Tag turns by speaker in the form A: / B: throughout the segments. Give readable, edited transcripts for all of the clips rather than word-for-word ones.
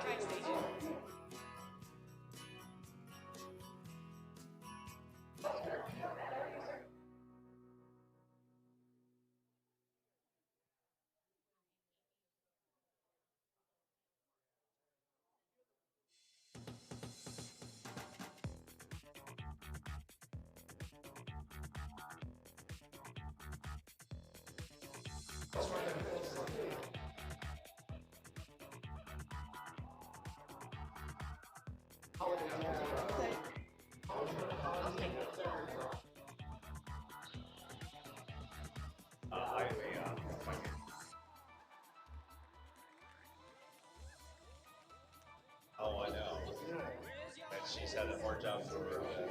A: Highly, oh, I know. And she's had a hard job for her.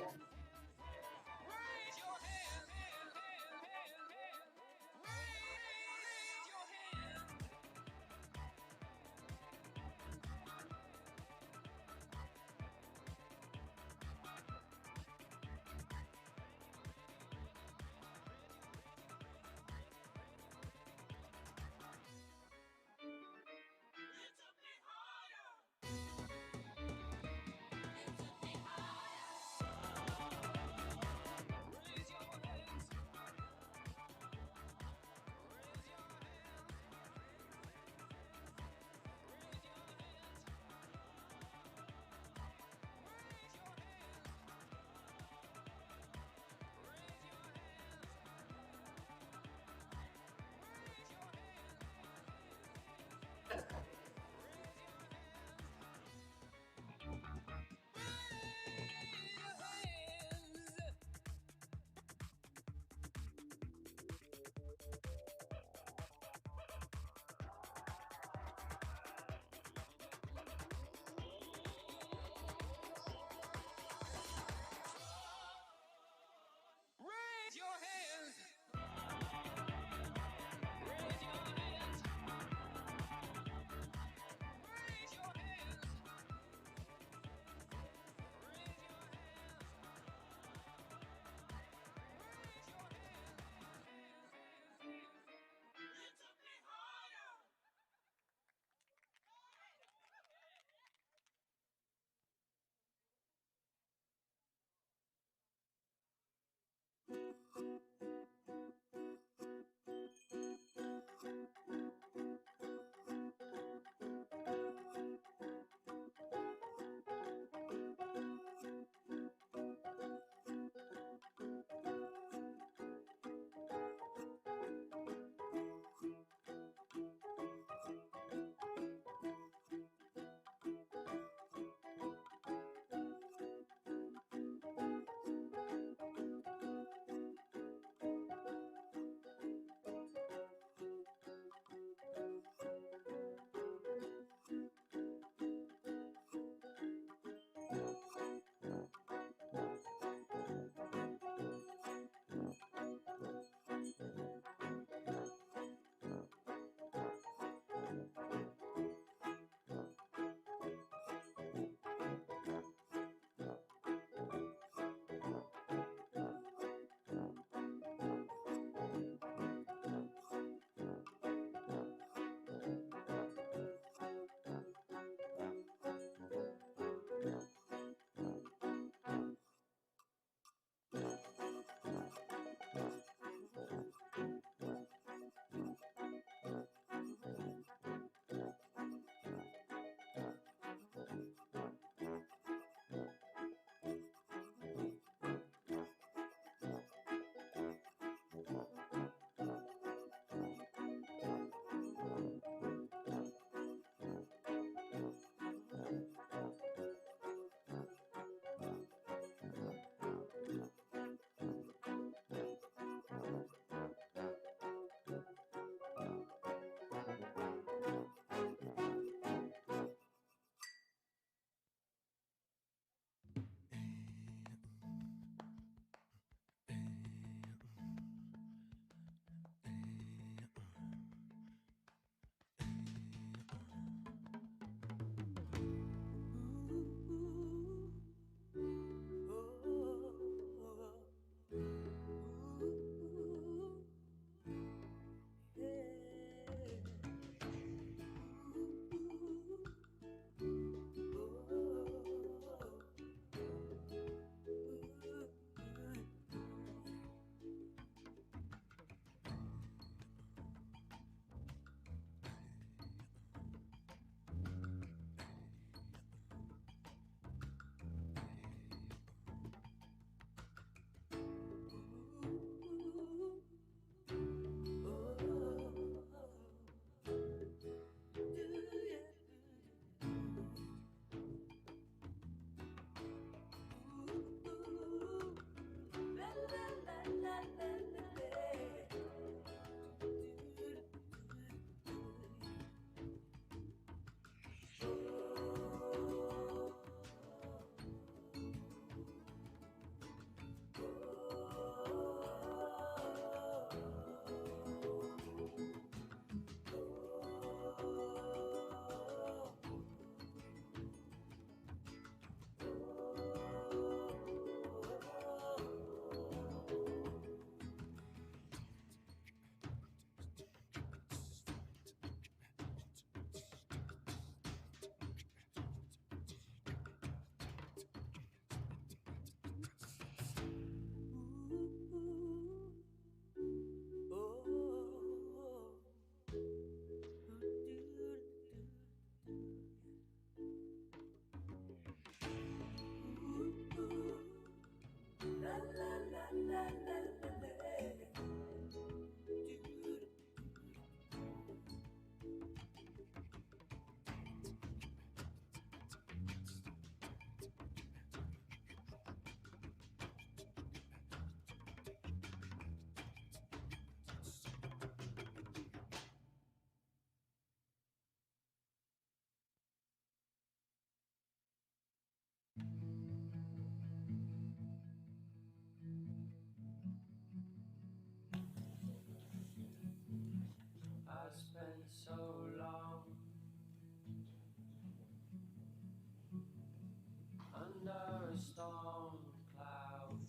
B: under a storm cloud.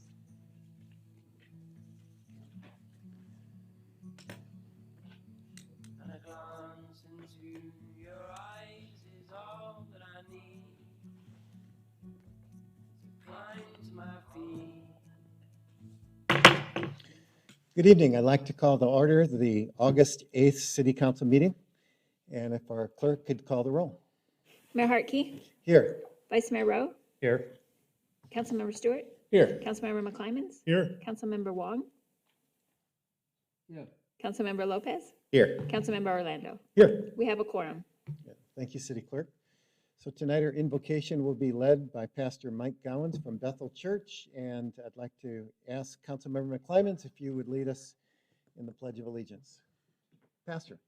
B: And a glance into your eyes is all that I need to climb to my feet.
C: Good evening. I'd like to call to order the August 8th City Council meeting. And if our clerk could call the roll.
D: Mayor Hartke,
C: Here.
D: Vice Mayor Rowe,
C: Here.
D: Councilmember Stewart,
C: Here.
D: Councilmember McClymans,
C: Here.
D: Councilmember Wong,
C: Yeah.
D: Councilmember Lopez,
C: Here.
D: Councilmember Orlando.
C: Here.
D: We have a quorum.
C: Thank you, City Clerk. So tonight our invocation will be led by Pastor Mike Gowans from Bethel Church. And I'd like to ask Councilmember McClymans if you would lead us in the Pledge of Allegiance. Pastor.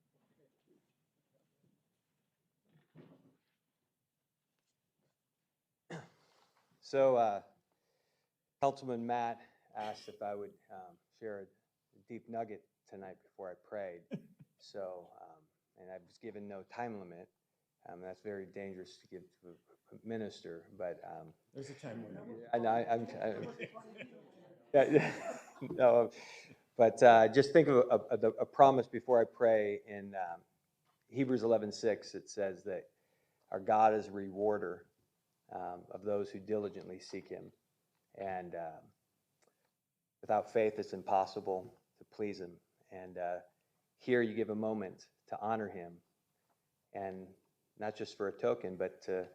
E: So, Councilman Matt asked if I would share a deep nugget tonight before I prayed. So, and I was given no time limit. That's very dangerous to give to a minister, but
C: There's a time limit.
E: yeah, no, but just think of a promise before I pray. In Hebrews 11:6, it says that our God is a rewarder of those who diligently seek him. And without faith, it's impossible to please him. And here you give a moment to honor him, and not just for a token, but to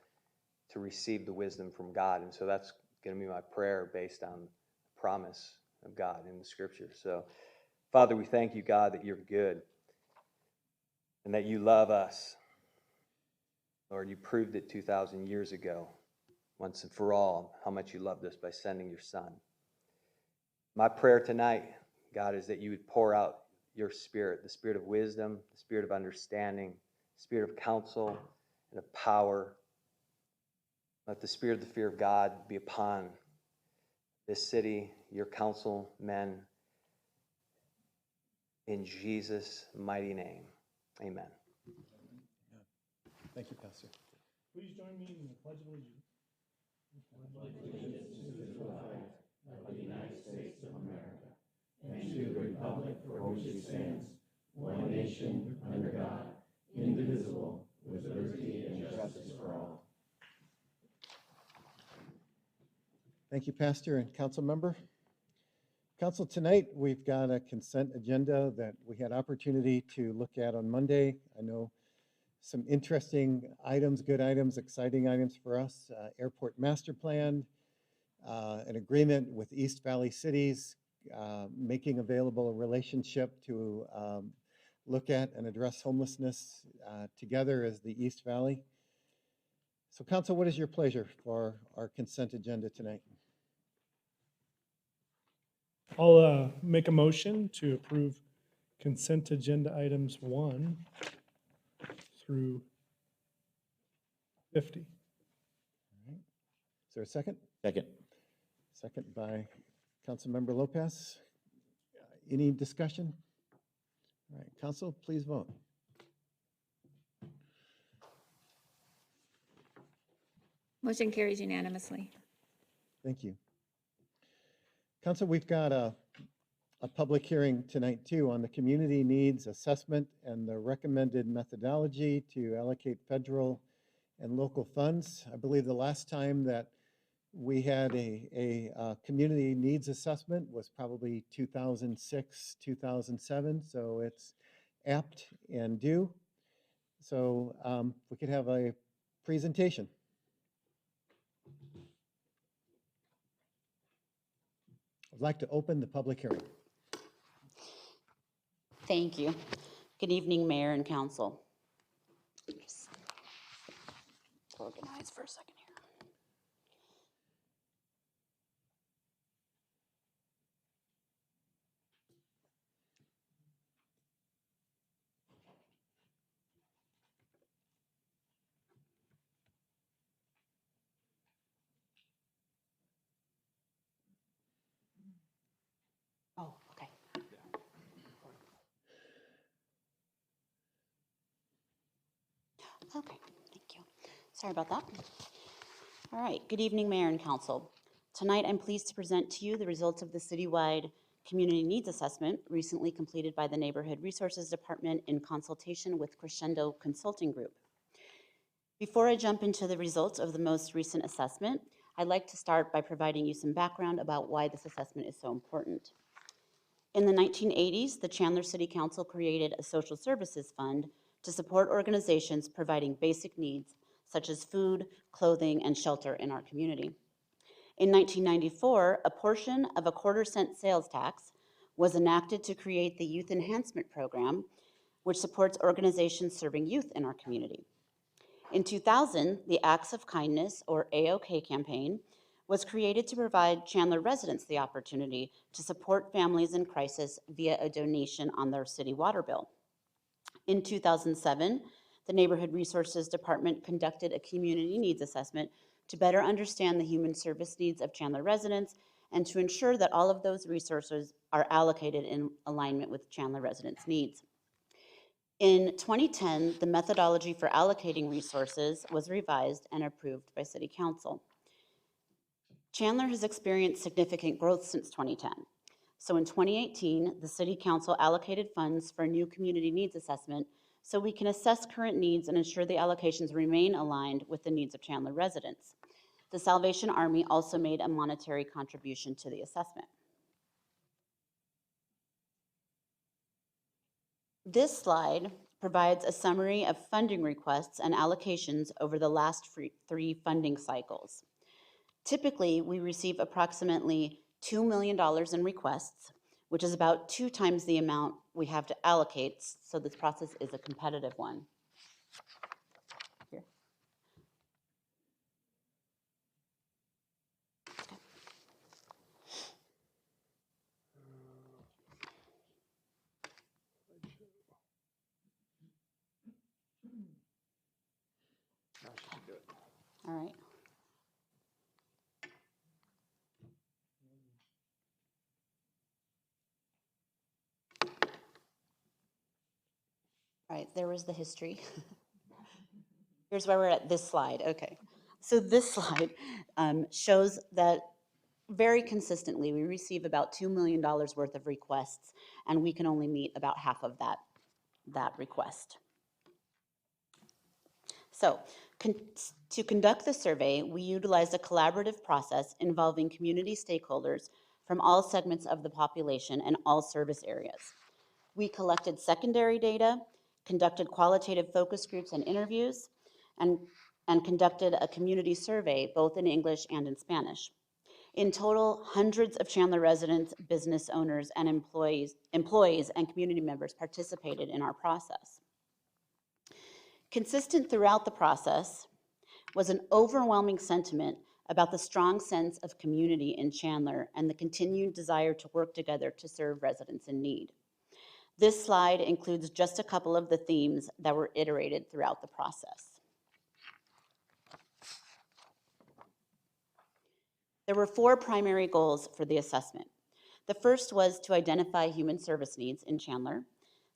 E: receive the wisdom from God. And so that's going to be my prayer based on the promise of God in the scripture. So, Father, we thank you, God, that you're good and that you love us. Lord, you proved it 2,000 years ago, once and for all, how much you loved us by sending your Son. My prayer tonight, God, is that you would pour out your spirit, the spirit of wisdom, the spirit of understanding, the spirit of counsel and of power. Let the spirit of the fear of God be upon this city, your council men, in Jesus' mighty name. Amen.
C: Thank you, Pastor.
F: Please join me in the Pledge of Allegiance.
G: Allegiance to the flag of the United States of America and to the republic for which it stands, one nation, under God, indivisible, with liberty and justice for all.
C: Thank you, Pastor and Council Member. Council, tonight we've got a consent agenda that we had opportunity to look at on Monday. I know some interesting items, good items, exciting items for us. Airport master plan, an agreement with East Valley cities, making available a relationship to look at and address homelessness together as the East Valley. So Council, what is your pleasure for our consent agenda tonight?
F: I'll make a motion to approve consent agenda items 1 through 50.
C: All right. Is there a second?
G: Second.
C: Second by Councilmember Lopez. Any discussion? All right, Council, please vote.
D: Motion carries unanimously.
C: Thank you. Council, we've got a public hearing tonight too on the community needs assessment and the recommended methodology to allocate federal and local funds. I believe the last time that we had a community needs assessment was probably 2006, 2007, so it's apt and due. So we could have a presentation. I'd like to open the public hearing.
H: Thank you. Good evening, Mayor and Council. Just organize for a second here. Oh, okay. Okay, thank you. Sorry about that. All right, good evening, Mayor and Council. Tonight, I'm pleased to present to you the results of the citywide Community Needs Assessment recently completed by the Neighborhood Resources Department in consultation with Crescendo Consulting Group. Before I jump into the results of the most recent assessment, I'd like to start by providing you some background about why this assessment is so important. In the 1980s, the Chandler City Council created a social services fund to support organizations providing basic needs such as food, clothing, and shelter in our community. In 1994, a portion of a quarter-cent sales tax was enacted to create the Youth Enhancement Program, which supports organizations serving youth in our community. In 2000, the Acts of Kindness, or AOK campaign, was created to provide Chandler residents the opportunity to support families in crisis via a donation on their city water bill. In 2007, the Neighborhood Resources Department conducted a community needs assessment to better understand the human service needs of Chandler residents and to ensure that all of those resources are allocated in alignment with Chandler residents' needs. In 2010, the methodology for allocating resources was revised and approved by City Council. Chandler has experienced significant growth since 2010. So in 2018, the City Council allocated funds for a new community needs assessment so we can assess current needs and ensure the allocations remain aligned with the needs of Chandler residents. The Salvation Army also made a monetary contribution to the assessment. This slide provides a summary of funding requests and allocations over the last 3 funding cycles. Typically, we receive approximately $2 million in requests, which is about 2 times the amount we have to allocate, so this process is a competitive one. Here. All right. All right, there was the history. Here's where we're at this slide. Okay. So this slide shows that very consistently we receive about $2 million worth of requests, and we can only meet about half of that request. So to conduct the survey, we utilized a collaborative process involving community stakeholders from all segments of the population and all service areas. We collected secondary data, conducted qualitative focus groups and interviews, and conducted a community survey both in English and in Spanish. In total, hundreds of Chandler residents, business owners, and employees and community members participated in our process. Consistent throughout the process was an overwhelming sentiment about the strong sense of community in Chandler and the continued desire to work together to serve residents in need. This slide includes just a couple of the themes that were iterated throughout the process. There were 4 primary goals for the assessment. The first was to identify human service needs in Chandler.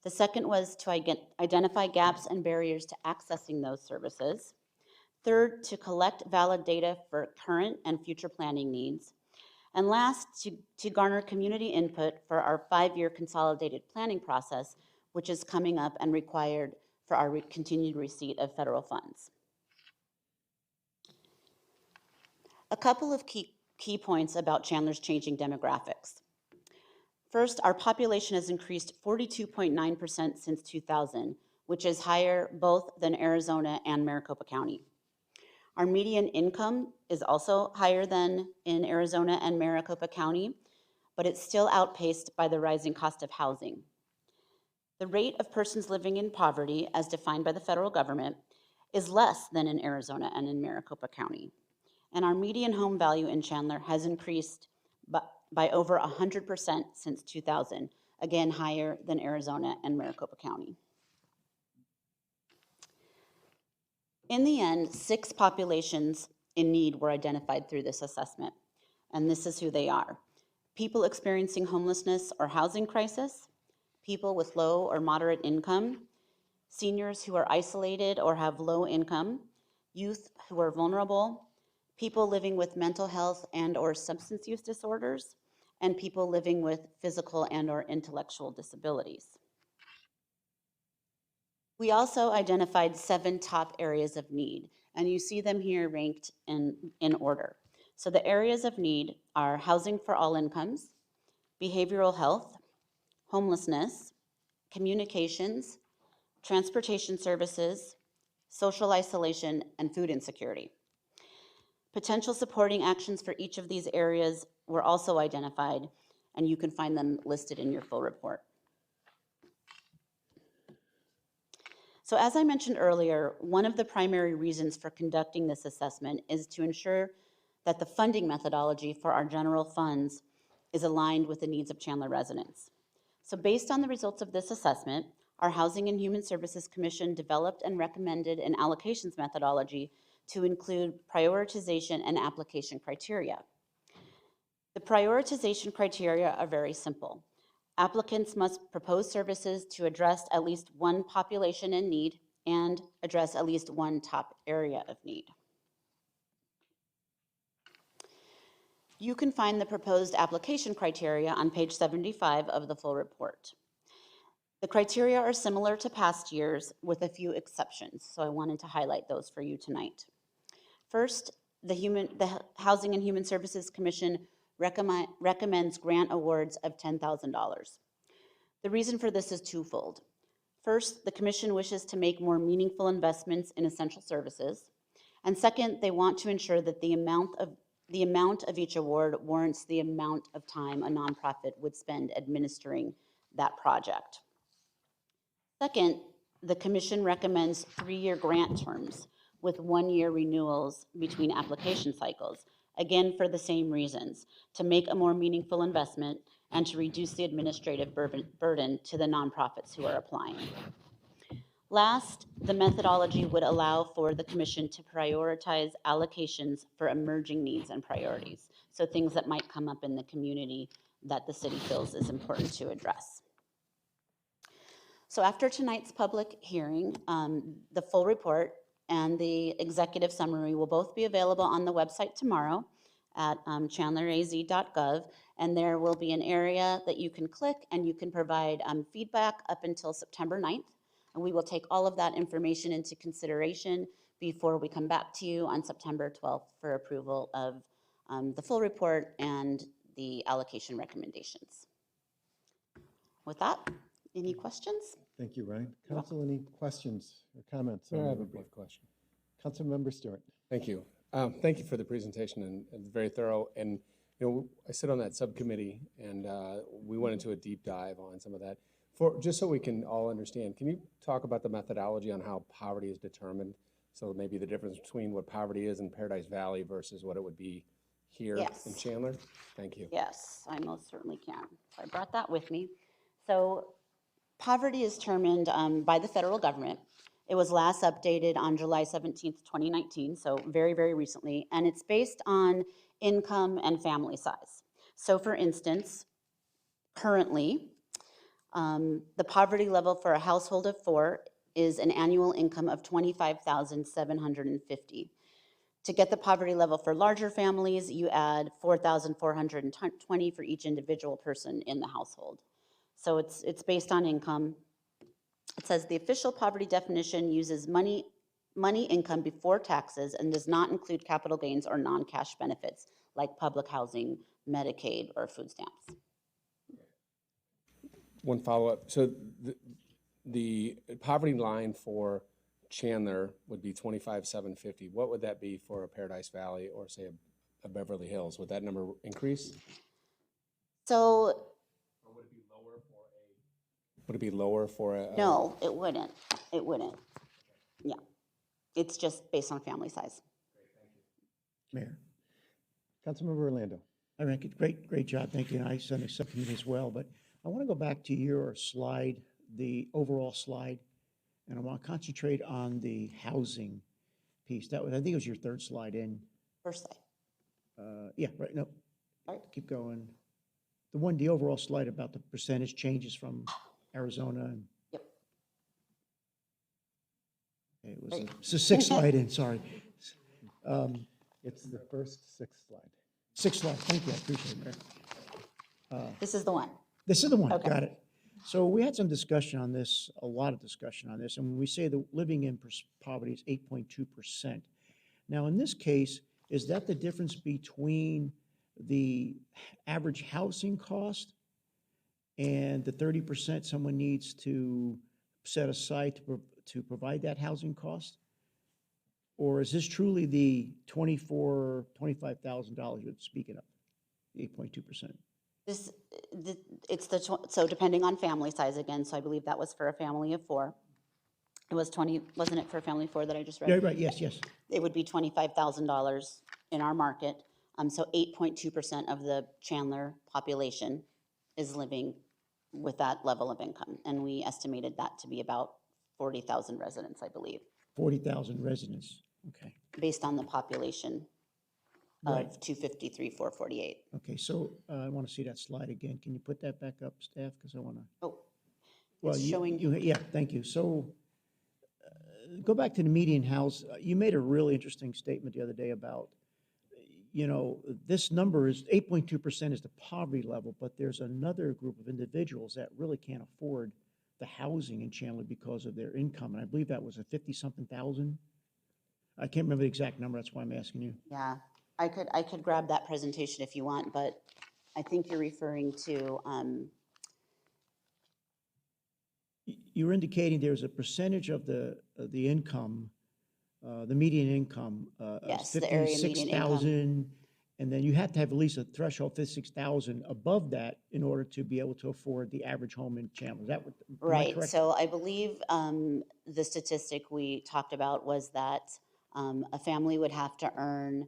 H: The second was to identify gaps and barriers to accessing those services. Third, to collect valid data for current and future planning needs. And last, to garner community input for our 5-year consolidated planning process, which is coming up and required for our continued receipt of federal funds. A couple of key points about Chandler's changing demographics. First, our population has increased 42.9% since 2000, which is higher both than Arizona and Maricopa County. Our median income is also higher than in Arizona and Maricopa County, but it's still outpaced by the rising cost of housing. The rate of persons living in poverty, as defined by the federal government, is less than in Arizona and in Maricopa County. And our median home value in Chandler has increased by over 100% since 2000, again higher than Arizona and Maricopa County. In the end, 6 populations in need were identified through this assessment, and this is who they are. People experiencing homelessness or housing crisis, people with low or moderate income, seniors who are isolated or have low income, youth who are vulnerable, people living with mental health and/or substance use disorders, and people living with physical and/or intellectual disabilities. We also identified 7 top areas of need, and you see them here ranked in order. So the areas of need are housing for all incomes, behavioral health, homelessness, communications, transportation services, social isolation, and food insecurity. Potential supporting actions for each of these areas were also identified, and you can find them listed in your full report. So as I mentioned earlier, one of the primary reasons for conducting this assessment is to ensure that the funding methodology for our general funds is aligned with the needs of Chandler residents. So based on the results of this assessment, our Housing and Human Services Commission developed and recommended an allocations methodology to include prioritization and application criteria. The prioritization criteria are very simple. Applicants must propose services to address at least one population in need and address at least one top area of need. You can find the proposed application criteria on page 75 of the full report. The criteria are similar to past years with a few exceptions, so I wanted to highlight those for you tonight. First, the Housing and Human Services Commission recommends grant awards of $10,000. The reason for this is twofold. First, the Commission wishes to make more meaningful investments in essential services. And second, they want to ensure that the amount of each award warrants the amount of time a nonprofit would spend administering that project. Second, the Commission recommends 3-year grant terms with 1-year renewals between application cycles, again for the same reasons, to make a more meaningful investment and to reduce the administrative burden to the nonprofits who are applying. Last, the methodology would allow for the Commission to prioritize allocations for emerging needs and priorities, so things that might come up in the community that the city feels is important to address. So after tonight's public hearing, the full report and the executive summary will both be available on the website tomorrow at chandleraz.gov, and there will be an area that you can click and you can provide feedback up until September 9th, and we will take all of that information into consideration before we come back to you on September 12th for approval of the full report and the allocation recommendations. With that, any questions?
C: Thank you, Ryan. Council, any questions or comments?
I: I
C: on
I: have
C: the
I: a brief
C: report?
I: question.
C: Councilmember Stewart.
I: Thank you. Thank you for the presentation and very thorough. And I sit on that subcommittee, and we went into a deep dive on some of that. Just so we can all understand, can you talk about the methodology on how poverty is determined? So maybe the difference between what poverty is in Paradise Valley versus what it would be here in Chandler? Thank you.
H: Yes, I most certainly can. So I brought that with me. So poverty is determined by the federal government. It was last updated on July 17th, 2019, so very, very recently, and it's based on income and family size. So for instance, currently, the poverty level for a household of 4 is an annual income of $25,750. To get the poverty level for larger families, you add $4,420 for each individual person in the household. So it's based on income. It says the official poverty definition uses money income before taxes and does not include capital gains or non-cash benefits like public housing, Medicaid, or food stamps.
I: One follow-up. So the poverty line for Chandler would be $25,750. What would that be for a Paradise Valley or say a Beverly Hills? Would that number increase?
H: So,
I: Or would it be lower for Would it be lower for a?
H: no, it wouldn't. It wouldn't. Yeah. It's just based on family size.
C: Mayor. Councilmember Orlando.
J: I mean, great job, thank you. And I sent a subcommittee as well, but I want to go back to your slide, the overall slide, and I want to concentrate on the housing piece. That was, I think it was your third slide in.
H: First slide.
J: Yeah, right, no,
H: All right.
J: keep going. The overall slide about the percentage changes from Arizona and.
H: Yep.
J: Okay, it's a 6th slide in, sorry.
C: It's the first sixth slide.
J: Sixth slide, thank you, I appreciate it, Mayor.
H: This is the one.
J: This is the one,
H: Okay.
J: got it. So we had some discussion on this, a lot of discussion on this, and when we say the living in poverty is 8.2%. Now, in this case, is that the difference between the average housing cost and the 30% someone needs to set aside to provide that housing cost? Or is this truly the $25,000 you're speaking of, 8.2%?
H: So depending on family size again, so I believe that was for a family of 4. It was 20, wasn't it for a family of 4 that I just read?
J: Yeah, right, yes, yes.
H: It would be $25,000 in our market. So 8.2% of the Chandler population is living with that level of income. And we estimated that to be about 40,000 residents, I believe,
J: 40,000 residents, okay.
H: based on the population
J: Right.
H: of 253,448.
J: Okay, so I want to see that slide again. Can you put that back up, staff? Because I want to.
H: Oh,
J: Well,
H: it's showing.
J: Yeah, thank you. So go back to the median house. You made a really interesting statement the other day about, this number is 8.2% is the poverty level, but there's another group of individuals that really can't afford the housing in Chandler because of their income. And I believe that was a 50-something thousand. I can't remember the exact number. That's why I'm asking you.
H: Yeah, I could grab that presentation if you want, but I think you're referring to,
J: You're indicating there's a percentage of the income, the median income,
H: Yes, the area median income.
J: 56,000, and then you have to have at least a threshold 56,000 above that in order to be able to afford the average home in Chandler. Is that what? Am I
H: right,
J: correct?
H: so I believe the statistic we talked about was that a family would have to earn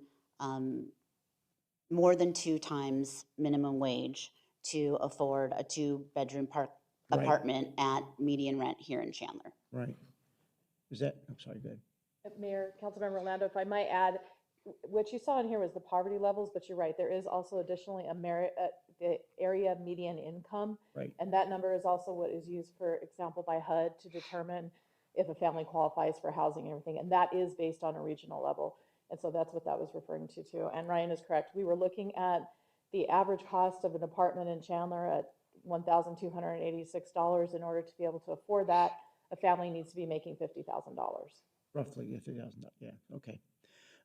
H: more than 2 times minimum wage to afford a 2-bedroom
J: Right.
H: apartment at median rent here in Chandler.
J: Right. Is that, I'm sorry, go ahead.
K: Mayor, Councilmember Orlando, if I might add, what you saw in here was the poverty levels, but you're right, there is also additionally the area median income.
J: Right.
K: And that number is also what is used, for example, by HUD to determine if a family qualifies for housing and everything. And that is based on a regional level. And so that's what that was referring to too. And Ryan is correct. We were looking at the average cost of an apartment in Chandler at $1,286. In order to be able to afford that, a family needs to be making $50,000.
J: Roughly, yeah, 50,000, yeah, okay.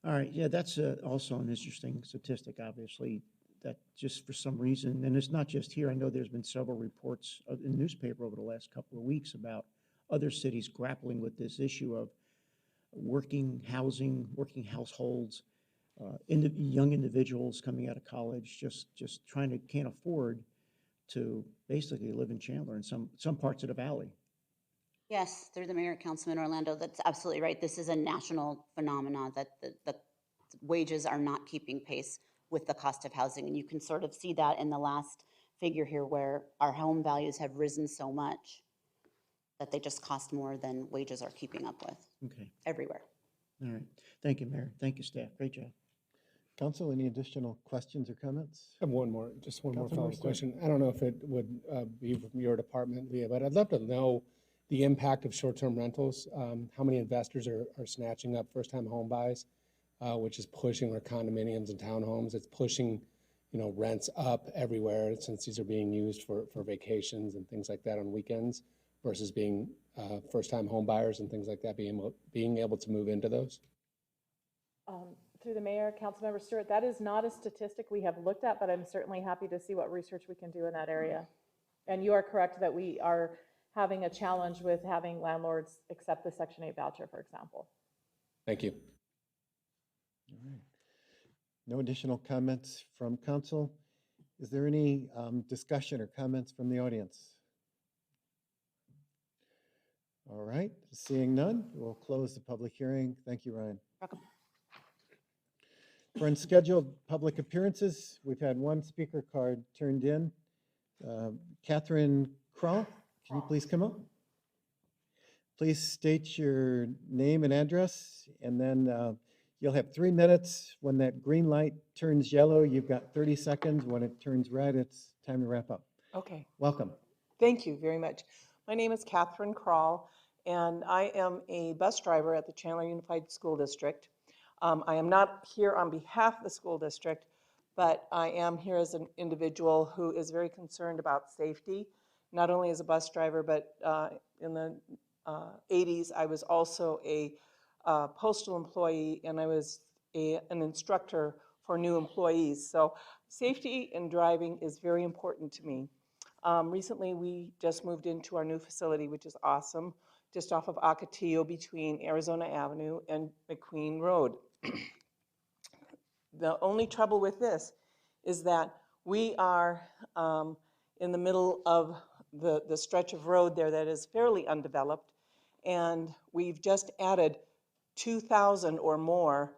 J: All right, yeah, that's also an interesting statistic, obviously, that just for some reason, and it's not just here, I know there's been several reports in the newspaper over the last couple of weeks about other cities grappling with this issue of working housing, working households, young individuals coming out of college, just can't afford to basically live in Chandler and some parts of the valley.
H: Yes, through the mayor, Councilman Orlando, that's absolutely right. This is a national phenomenon that the wages are not keeping pace with the cost of housing. And you can sort of see that in the last figure here where our home values have risen so much that they just cost more than wages are keeping up with.
J: Okay,
H: Everywhere.
J: all right. Thank you, Mayor. Thank you, staff. Great job.
C: Council, any additional questions or comments?
F: I have one more
C: Councilmember
F: follow-up
C: Stewart.
F: question. I don't know if it would be from your department, Leah, but I'd love to know the impact of short-term rentals. How many investors are snatching up first-time home buys, which is pushing our condominiums and townhomes. It's pushing, rents up everywhere since these are being used for vacations and things like that on weekends versus being first-time home buyers and things like that, being able to move into those.
K: Through the mayor, Councilmember Stewart, that is not a statistic we have looked at, but I'm certainly happy to see what research we can do in that area. And you are correct that we are having a challenge with having landlords accept the Section 8 voucher, for example.
F: Thank you.
C: All right. No additional comments from council. Is there any discussion or comments from the audience? All right, seeing none, we'll close the public hearing. Thank you, Ryan.
H: Welcome.
C: For unscheduled public appearances, we've had one speaker card turned in. Catherine Kroll, can you please come up? Please state your name and address, and then you'll have 3 minutes. When that green light turns yellow, you've got 30 seconds. When it turns red, it's time to wrap up.
L: Okay,
C: Welcome.
L: thank you very much. My name is Catherine Kroll, and I am a bus driver at the Chandler Unified School District. I am not here on behalf of the school district, but I am here as an individual who is very concerned about safety, not only as a bus driver, but in the 80s, I was also a postal employee, and I was an instructor for new employees. So safety in driving is very important to me. Recently, we just moved into our new facility, which is awesome, just off of Ocotillo between Arizona Avenue and McQueen Road. The only trouble with this is that we are in the middle of the stretch of road there that is fairly undeveloped, and we've just added 2,000 or more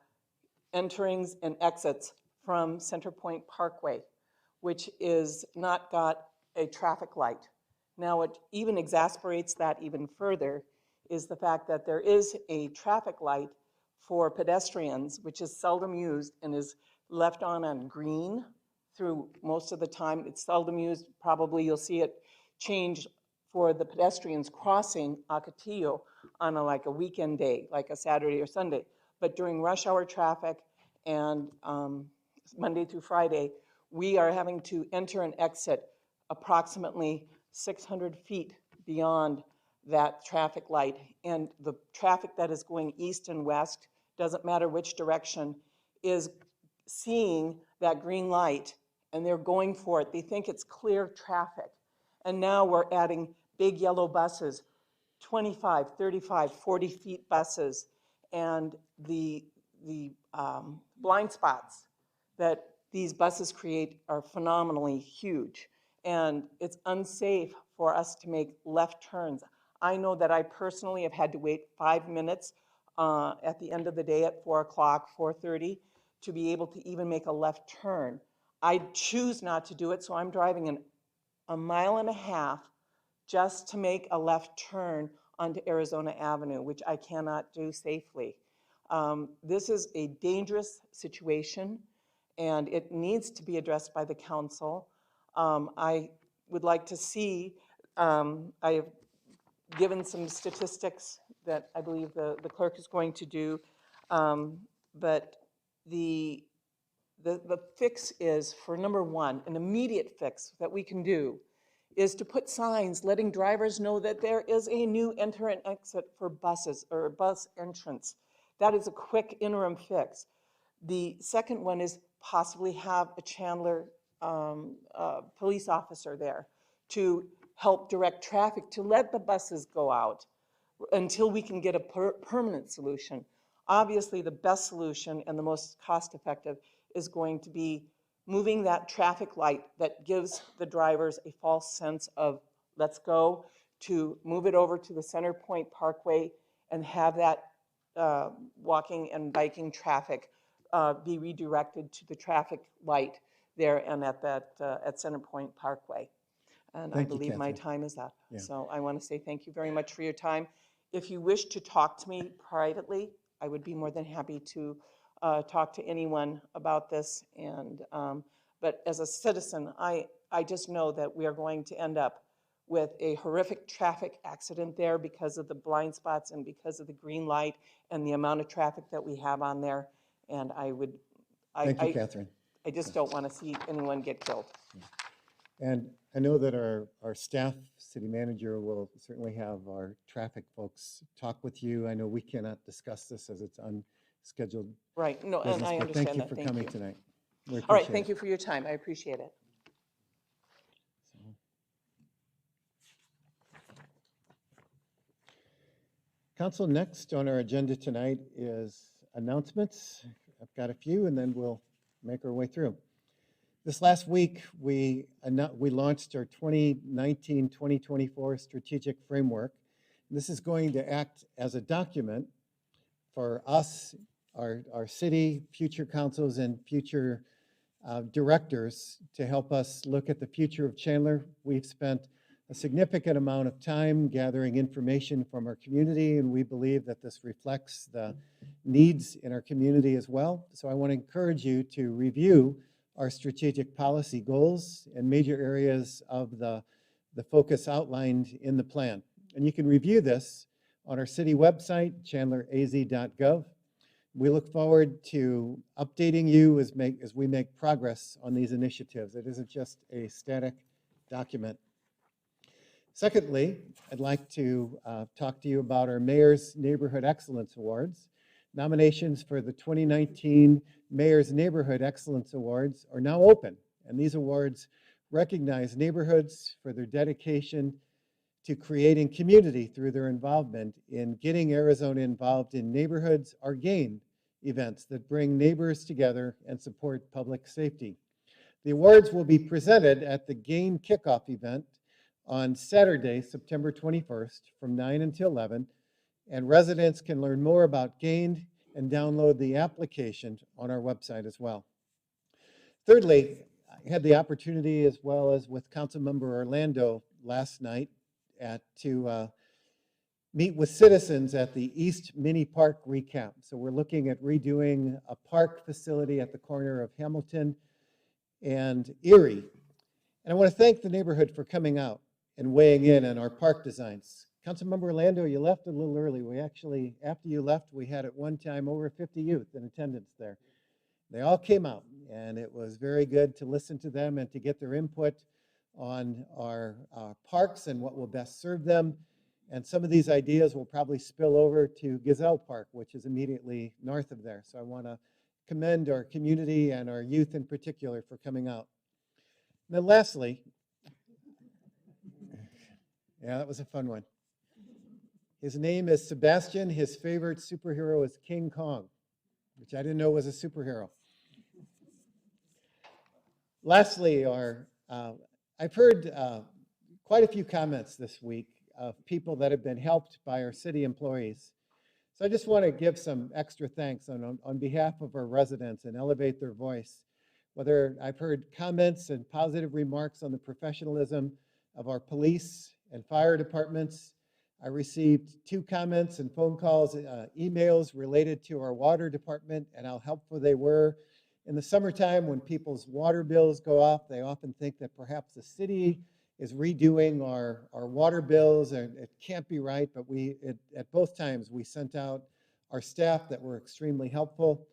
L: enterings and exits from Center Point Parkway, which is not got a traffic light. Now, what even exasperates that even further is the fact that there is a traffic light for pedestrians, which is seldom used and is left on green through most of the time. It's seldom used. Probably you'll see it change for the pedestrians crossing Ocotillo on like a weekend day, like a Saturday or Sunday. But during rush hour traffic and Monday through Friday, we are having to enter and exit approximately 600 feet beyond that traffic light. And the traffic that is going east and west, doesn't matter which direction, is seeing that green light and they're going for it. They think it's clear traffic. And now we're adding big yellow buses, 25, 35, 40 feet buses, and the blind spots that these buses create are phenomenally huge. And it's unsafe for us to make left turns. I know that I personally have had to wait 5 minutes at the end of the day at 4 o'clock, 4:30, to be able to even make a left turn. I choose not to do it, so I'm driving a mile and a half just to make a left turn onto Arizona Avenue, which I cannot do safely. This is a dangerous situation, and it needs to be addressed by the council. I would like to see, I have given some statistics that I believe the clerk is going to do, but the fix is, for number one, an immediate fix that we can do is to put signs letting drivers know that there is a new enter and exit for buses or bus entrance. That is a quick interim fix. The second one is possibly have a Chandler police officer there to help direct traffic, to let the buses go out until we can get a permanent solution. Obviously, the best solution and the most cost-effective is going to be moving that traffic light that gives the drivers a false sense of let's go, to move it over to the Center Point Parkway and have that walking and biking traffic be redirected to the traffic light there and at Center Point Parkway. And I
C: Thank you,
L: believe my
C: Catherine.
L: time is up.
C: Yeah.
L: So I want to say thank you very much for your time. If you wish to talk to me privately, I would be more than happy to talk to anyone about this. And but as a citizen, I just know that we are going to end up with a horrific traffic accident there because of the blind spots and because of the green light and the amount of traffic that we have on there. And
C: Thank you, Catherine.
L: I just don't want to see anyone get killed.
C: And I know that our staff, city manager, will certainly have our traffic folks talk with you. I know we cannot discuss this as it's unscheduled
L: Right, no, and
C: business,
L: I
C: but
L: understand
C: thank you
L: that.
C: for
L: Thank
C: coming
L: you.
C: tonight. We
L: All right,
C: appreciate
L: thank
C: it.
L: you for your time. I appreciate it.
C: Council, next on our agenda tonight is announcements. I've got a few, and then we'll make our way through. This last week, we launched our 2019-2024 strategic framework. This is going to act as a document for us, our city, future councils, and future directors to help us look at the future of Chandler. We've spent a significant amount of time gathering information from our community, and we believe that this reflects the needs in our community as well. So I want to encourage you to review our strategic policy goals and major areas of the focus outlined in the plan. And you can review this on our city website, chandleraz.gov. We look forward to updating you as we make progress on these initiatives. It isn't just a static document. Secondly, I'd like to talk to you about our Mayor's Neighborhood Excellence Awards. Nominations for the 2019 Mayor's Neighborhood Excellence Awards are now open, and these awards recognize neighborhoods for their dedication to creating community through their involvement in getting Arizona involved in Neighborhoods Are Gained events that bring neighbors together and support public safety. The awards will be presented at the GAIN kickoff event on Saturday, September 21st from 9 until 11, and residents can learn more about GAIN and download the application on our website as well. Thirdly, I had the opportunity, as well as with Councilmember Orlando last night, to meet with citizens at the East Mini Park recap. So we're looking at redoing a park facility at the corner of Hamilton and Erie. And I want to thank the neighborhood for coming out and weighing in on our park designs. Councilmember Orlando, you left a little early. We actually, after you left, we had at one time over 50 youth in attendance there. They all came out, and it was very good to listen to them and to get their input on our parks and what will best serve them. And some of these ideas will probably spill over to Gazelle Park, which is immediately north of there. So I want to commend our community and our youth in particular for coming out. And then lastly, yeah, that was a fun one. His name is Sebastian. His favorite superhero is King Kong, which I didn't know was a superhero. Lastly, I've heard quite a few comments this week of people that have been helped by our city employees. So I just want to give some extra thanks on behalf of our residents and elevate their voice. Whether I've heard comments and positive remarks on the professionalism of our police and fire departments. I received 2 comments and phone calls, emails related to our water department and how helpful they were. In the summertime, when people's water bills go up, they often think that perhaps the city is redoing our water bills, and it can't be right, but at both times we sent out our staff that were extremely helpful.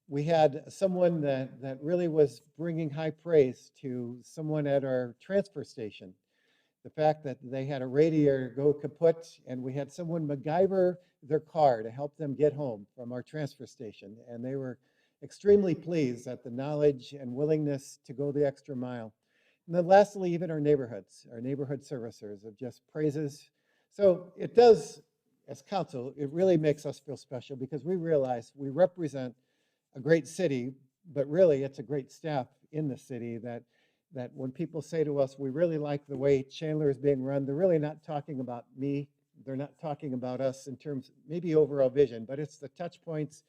C: We had someone that really was bringing high praise to someone at our transfer station. The fact that they had a radiator go kaput, and we had someone MacGyver their car to help them get home from our transfer station. And they were extremely pleased at the knowledge and willingness to go the extra mile. And then lastly, even our neighborhood servicers of just praises. So it does, as council, it really makes us feel special because we realize we represent a great city, but really it's a great staff in the city that when people say to us, we really like the way Chandler is being run, they're really not talking about me. They're not talking about us in terms, maybe overall vision, but it's the touch points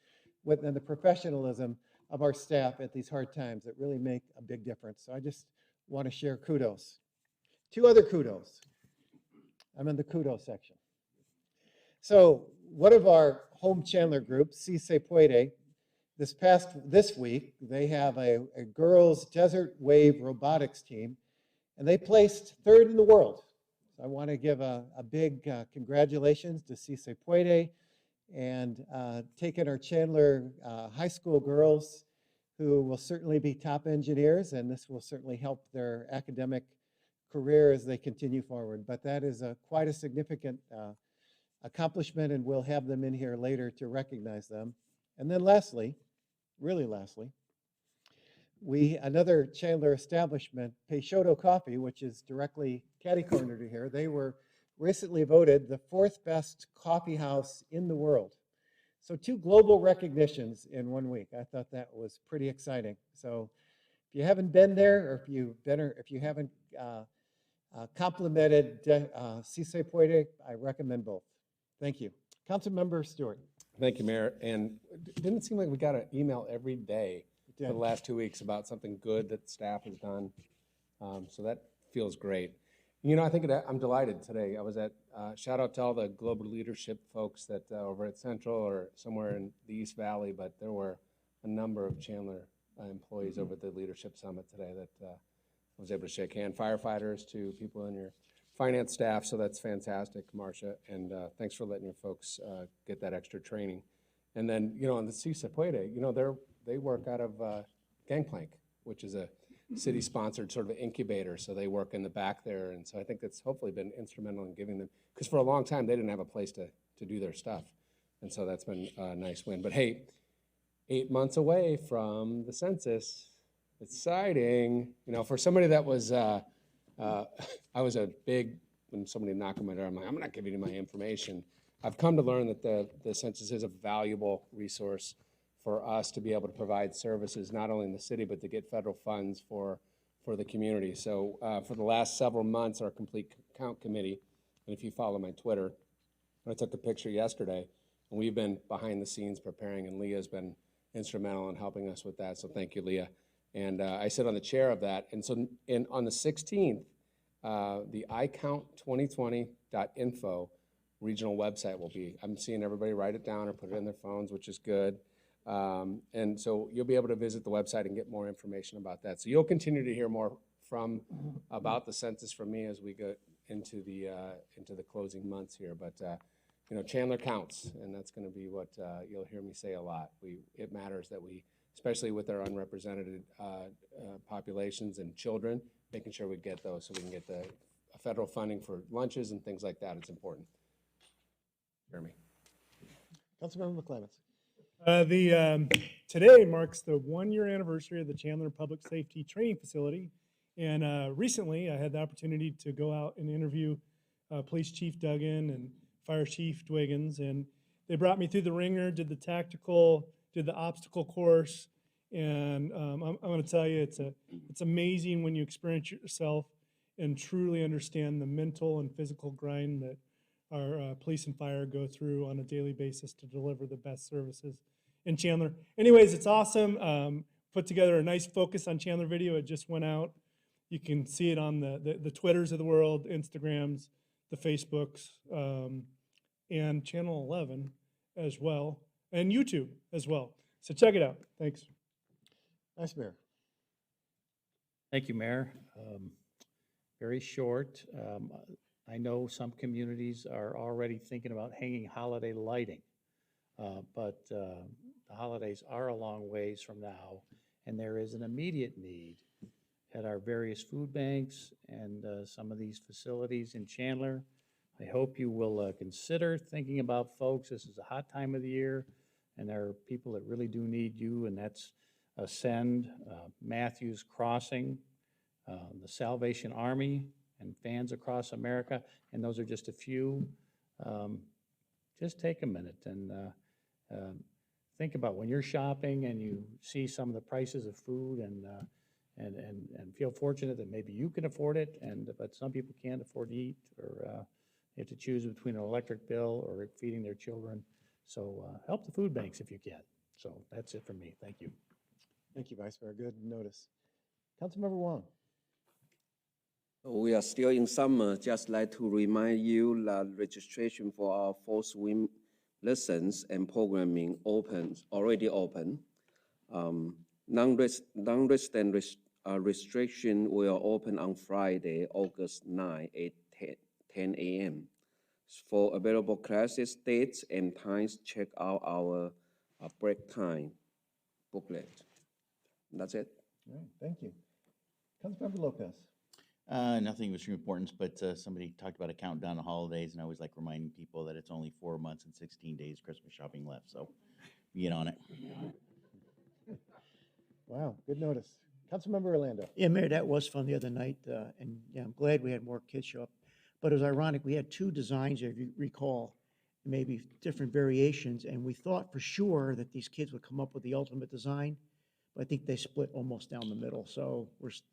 C: and the professionalism of our staff at these hard times that really make a big difference. So I just want to share kudos. 2 other kudos. I'm in the kudos section. So one of our home Chandler groups, Si Se Puede, this week, they have a girls desert wave robotics team, and they placed 3rd in the world. So I want to give a big congratulations to Si Se Puede and taking our Chandler high school girls, who will certainly be top engineers, and this will certainly help their academic career as they continue forward. But that is quite a significant accomplishment, and we'll have them in here later to recognize them. And then lastly, really lastly, another Chandler establishment, Peixoto Coffee, which is directly catty-corner to here, they were recently voted the 4th best coffee house in the world. So 2 global recognitions in 1 week. I thought that was pretty exciting. So if you haven't been there, or if you haven't complimented Si Se Puede, I recommend both. Thank you. Councilmember Stewart.
I: Thank you, Mayor. And it didn't seem like we got an email every day for the last 2 weeks about something good that staff has done. So that feels great. You know, I'm delighted today. I was at, shout out to all the global leadership folks that over at Central or somewhere in the East Valley, but there were a number of Chandler employees over at the Leadership Summit today that I was able to shake hands. Firefighters to people in your finance staff, so that's fantastic, Marcia, and thanks for letting your folks get that extra training. And then, on the CISA Puede, they work out of Gangplank, which is a city-sponsored sort of incubator. So they work in the back there. And so I think that's hopefully been instrumental in giving them, because for a long time, they didn't have a place to do their stuff. And so that's been a nice win. But hey, 8 months away from the census, exciting. For somebody that was, I was when somebody knocked on my door, I'm like, I'm not giving you my information. I've come to learn that the census is a valuable resource for us to be able to provide services, not only in the city, but to get federal funds for the community. So for the last several months, our Complete Count Committee, and if you follow my Twitter, I took a picture yesterday, and we've been behind the scenes preparing, and Leah's been instrumental in helping us with that. So thank you, Leah. And I sit on the chair of that. And so on the 16th, the iCount2020.info regional website will be. I'm seeing everybody write it down or put it in their phones, which is good. And so you'll be able to visit the website and get more information about that. So you'll continue to hear more about the census from me as we go into the closing months here. But Chandler counts, and that's going to be what you'll hear me say a lot. It matters that we, especially with our unrepresented populations and children, making sure we get those so we can get the federal funding for lunches and things like that. It's important. Jeremy.
C: Councilmember McClements.
M: Today marks the 1-year anniversary of the Chandler Public Safety Training Facility. And recently I had the opportunity to go out and interview Police Chief Duggan and Fire Chief Dwiggins. And they brought me through the ringer, did the tactical, did the obstacle course. And I'm going to tell you, it's amazing when you experience it yourself and truly understand the mental and physical grind that our police and fire go through on a daily basis to deliver the best services in Chandler. Anyways, it's awesome. Put together a nice focus on Chandler video. It just went out. You can see it on the Twitters of the world, Instagrams, the Facebooks, and Channel 11 as well, and YouTube as well. So check it out. Thanks.
C: Vice Mayor.
N: Thank you, Mayor. Very short. I know some communities are already thinking about hanging holiday lighting, but the holidays are a long ways from now, and there is an immediate need at our various food banks and some of these facilities in Chandler. I hope you will consider thinking about folks. This is a hot time of the year, and there are people that really do need you, and that's Ascend, Matthews Crossing, the Salvation Army, and Fans Across America, and those are just a few. Just take a minute and think about when you're shopping and you see some of the prices of food and feel fortunate that maybe you can afford it, but some people can't afford to eat, or they have to choose between an electric bill or feeding their children. So help the food banks if you can. So that's it from me. Thank you.
C: Thank you, Vice Mayor. Good notice. Councilmember Wong.
O: We are still in summer. Just like to remind you that registration for our fall swim lessons and programming already open. Non-resident restriction will open on Friday, August 9 at 10 a.m. For available classes, dates, and times, check out our break time booklet. That's it.
C: All right, thank you. Councilmember Lopez.
P: Nothing of extreme importance, but somebody talked about a countdown to holidays, and I always like reminding people that it's only 4 months and 16 days Christmas shopping left, so get on it.
C: Wow, good notice. Councilmember Orlando.
J: Yeah, Mayor, that was fun the other night, and yeah, I'm glad we had more kids show up. But it was ironic, we had 2 designs, if you recall, maybe different variations, and we thought for sure that these kids would come up with the ultimate design. I think they split almost down the middle. So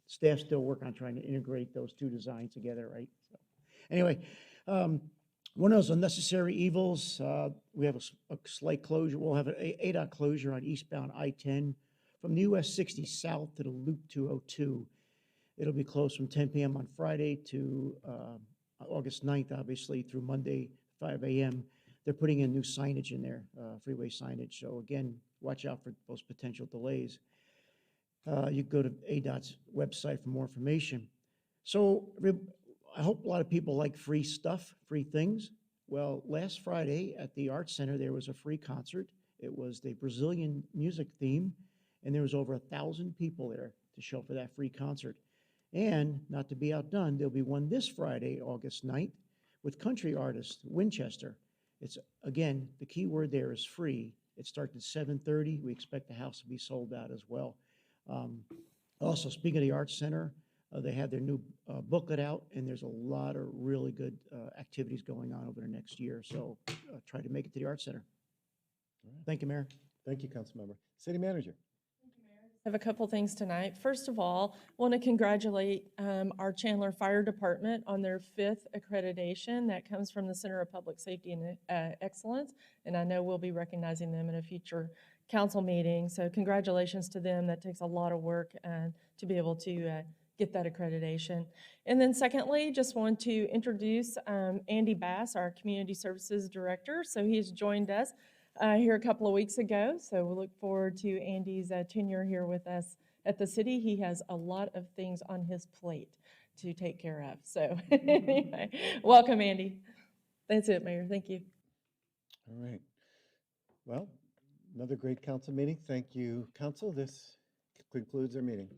J: staff still working on trying to integrate those 2 designs together, right? So anyway, one of those unnecessary evils, we have a slight closure. We'll have an ADOT closure on eastbound I-10 from the US 60 south to the Loop 202. It'll be closed from 10 p.m. on Friday to August 9th, obviously, through Monday, 5 a.m. They're putting in new signage in there, freeway signage. So again, watch out for those potential delays. You can go to ADOT's website for more information. So I hope a lot of people like free stuff, free things. Well, last Friday at the Arts Center, there was a free concert. It was the Brazilian music theme, and there was over 1,000 people there to show for that free concert. And not to be outdone, there'll be one this Friday, August 9th, with country artist Winchester. It's, again, the key word there is free. It starts at 7:30. We expect the house to be sold out as well. Also, speaking of the Arts Center, they have their new booklet out, and there's a lot of really good activities going on over the next year. So try to make it to the Arts Center. Thank you, Mayor.
C: Thank you, Councilmember. City Manager.
Q: I have a couple things tonight. First of all, I want to congratulate our Chandler Fire Department on their 5th accreditation. That comes from the Center of Public Safety and Excellence, and I know we'll be recognizing them in a future council meeting. So congratulations to them. That takes a lot of work to be able to get that accreditation. And then secondly, just want to introduce Andy Bass, our Community Services Director. So he has joined us here a couple of weeks ago. So we look forward to Andy's tenure here with us at the city. He has a lot of things on his plate to take care of. So anyway, welcome, Andy. That's it, Mayor. Thank you.
C: All right. Well, another great council meeting. Thank you, council. This concludes our meeting.